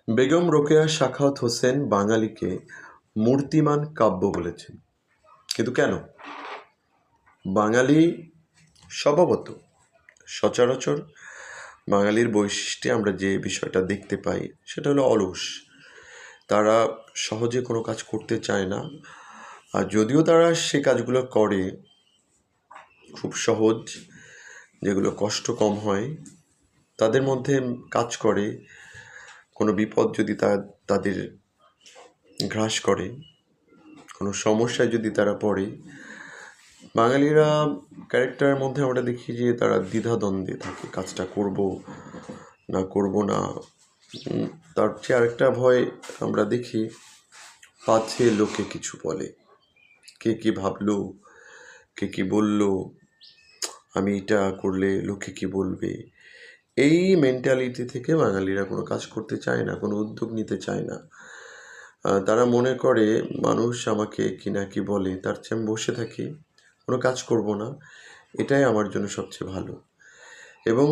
বেগম রোকেয়া সাখাওয়াত হোসেন বাঙালিকে মূর্তিমান কাব্য বলেছেন। কিন্তু কেন? বাঙালি স্বভাবত সচরাচর বাঙালির বৈশিষ্ট্যে আমরা যে বিষয়টা দেখতে পাই সেটা হলো অলস। তারা সহজে কোনো কাজ করতে চায় না, আর যদিও তারা সে কাজগুলো করে খুব সহজ, যেগুলো কষ্ট কম হয়, তাদের মধ্যে কাজ করে কোনো বিপদ যদি তাদের গ্রাস করে, কোনো সমস্যায় যদি তারা পড়ে, বাঙালিরা ক্যারেক্টারের মধ্যে আমরা দেখি যে তারা দ্বিধাদ্বন্দ্বে থাকে, কাজটা করব না করব না। তার চেয়ে আরেকটা ভয় আমরা দেখি, পাছে লোকে কিছু বলে, কে কি ভাবলো, কে কি বলল, আমি এটা করলে লোকে কি বলবে। এই মেন্টালিটি থেকে বাঙালিরা কোনো কাজ করতে চায় না, কোনো উদ্যোগ নিতে চায় না। তারা মনে করে মানুষ আমাকে কি না কি বলে, তার চেয়ে আমি বসে থাকি, কোনো কাজ করব না, এটাই আমার জন্য সবচেয়ে ভালো। এবং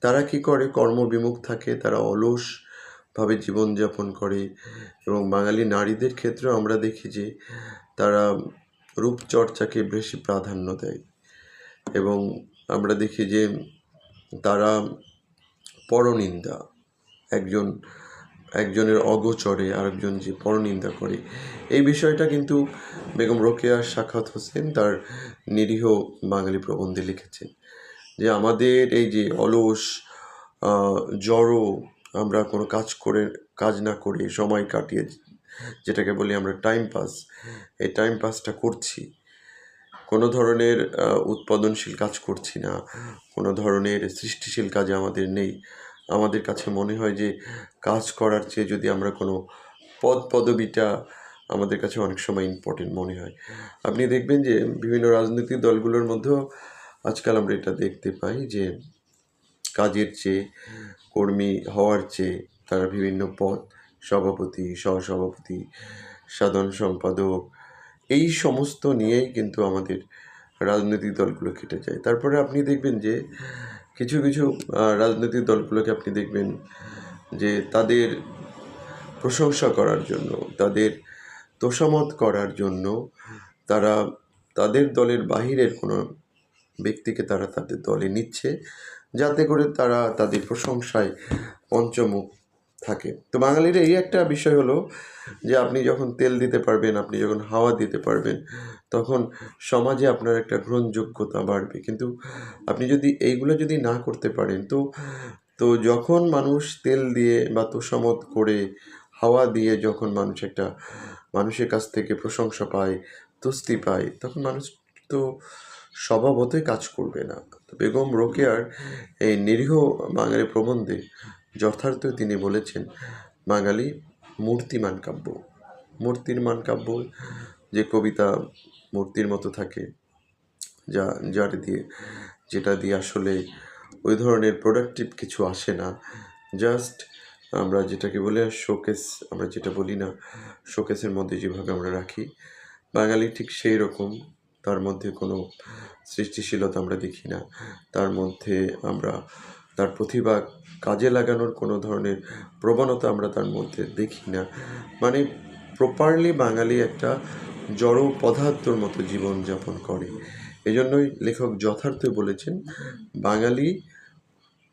তারা কি করে, কর্মবিমুখ থাকে, তারা অলসভাবে জীবনযাপন করে। এবং বাঙালি নারীদের ক্ষেত্রেও আমরা দেখি যে তারা রূপচর্চাকে বেশি প্রাধান্য দেয়। এবং আমরা দেখি যে তারা পরনিন্দা, একজনের অগোচরে আরেকজন যে পরনিন্দা করে, এই বিষয়টা কিন্তু বেগম রোকেয়া সাখাওয়াত হোসেন তার নিরীহ বাঙালি প্রবন্ধে লিখেছেন। যে আমাদের এই যে অলস, জড়ো, আমরা কোনো কাজ না করে সময় কাটিয়ে, যেটাকে বলি আমরা টাইম পাস, এই টাইম পাসটা করছি, কোনো ধরনের উৎপাদনশীল কাজ করছি না, কোনো ধরনের সৃষ্টিশীল কাজে আমাদের নেই। আমাদের কাছে মনে হয় যে কাজ করার চেয়ে যদি আমরা কোনো পদবিটা আমাদের কাছে অনেক সময় ইম্পর্টেন্ট মনে হয়। আপনি দেখবেন যে বিভিন্ন রাজনৈতিক দলগুলোর মধ্যেও আজকাল আমরা এটা দেখতে পাই যে কাজের চেয়ে, কর্মী হওয়ার চেয়ে তারা বিভিন্ন পদ, সভাপতি, সহসভাপতি, সাধারণ সম্পাদক, এই সমস্ত নিয়েই কিন্তু আমাদের রাজনৈতিক দলগুলো খেটে যায়। তারপরে আপনি দেখবেন যে কিছু কিছু রাজনৈতিক দলগুলোকে আপনি দেখবেন যে তাদের প্রশংসা করার জন্য, তাদের তোষামত করার জন্য তারা তাদের দলের বাহিরের কোনো ব্যক্তিকে তারা তাদের দলে নিচ্ছে, যাতে করে তারা তাদের প্রশংসায় পঞ্চমুখ থাকে। তো বাঙালির এই একটা বিষয় হলো যে আপনি যখন তেল দিতে পারবেন, আপনি যখন হাওয়া দিতে পারবেন, তখন সমাজে আপনার একটা গ্রহণযোগ্যতা বাড়বে। কিন্তু আপনি যদি এইগুলো যদি না করতে পারেন, তো যখন মানুষ তেল দিয়ে বা তোষামত করে, হাওয়া দিয়ে যখন মানুষের কাছ থেকে প্রশংসা পায়, তুস্তি পায়, তখন মানুষ তো স্বভাবতই কাজ করবে না। তো বেগম রোকেয়ার এই নিরীহ বাঙালি প্রবন্ধে যথার্থ তিনি বলেছেন বাঙালি মূর্তিমান কাব্য। মূর্তিমান কাব্য, যে কবিতা মূর্তির মতো থাকে, যেটা দিয়ে আসলে ওই ধরনের প্রোডাক্টিভ কিছু আসে না, জাস্ট আমরা যেটাকে বলে শোকেস, আমরা যেটা বলি না, শোকেসের মধ্যে যেভাবে আমরা রাখি, বাঙালি ঠিক সেই রকম। তার মধ্যে কোনো সৃষ্টিশীলতা আমরা দেখি না, তার মধ্যে আমরা তার প্রতিভা কাজে লাগানোর কোনো ধরনের প্রবণতা আমরা তার মধ্যে দেখি না। মানে প্রপারলি বাঙালি একটা জড় পদার্থর মতো জীবনযাপন করে। এজন্যই লেখক যথার্থই বলেছেন বাঙালি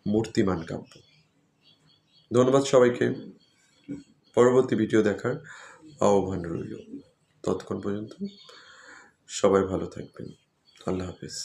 মূর্তিমান কাব্য। ধন্যবাদ সবাইকে। পরবর্তী ভিডিও দেখার আহ্বান রইল। ততক্ষণ পর্যন্ত সবাই ভালো থাকবেন। আল্লাহ হাফেজ।